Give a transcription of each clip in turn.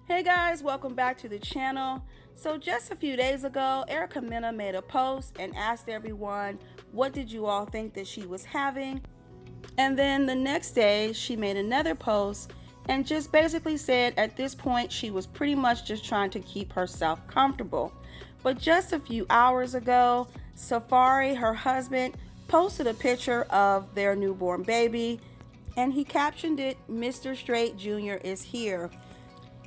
Hey guys, welcome back to the channel. So just a few days ago, Mena made a post and asked everyone, what did you all think that she was having? And then the next day, she made another post and just basically said at this point, she was pretty much just trying to keep herself comfortable. But just a few hours ago, Safaree, her husband, posted a picture of their newborn baby and he captioned it, "Mr. Straight Jr. is here."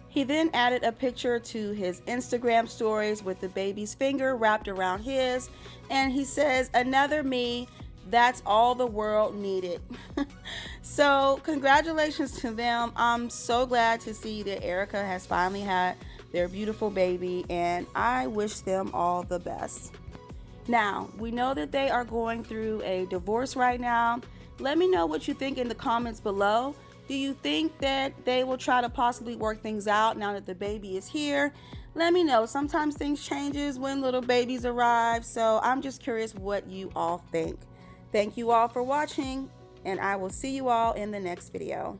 He then added a picture to his Instagram stories with the baby's finger wrapped around his, and he says, "Another me, that's all the world needed." So congratulations to them. I'm so glad to see that Erica has finally had their beautiful baby, and I wish them all the best. Now, we know that they are going through a divorce right now. Let me know what you think in the comments below. Do you think that they will try to possibly work things out now that the baby is here? Let me know. Sometimes things changes when little babies arrive, so I'm just curious what you all think. Thank you all for watching, and I will see you all in the next video.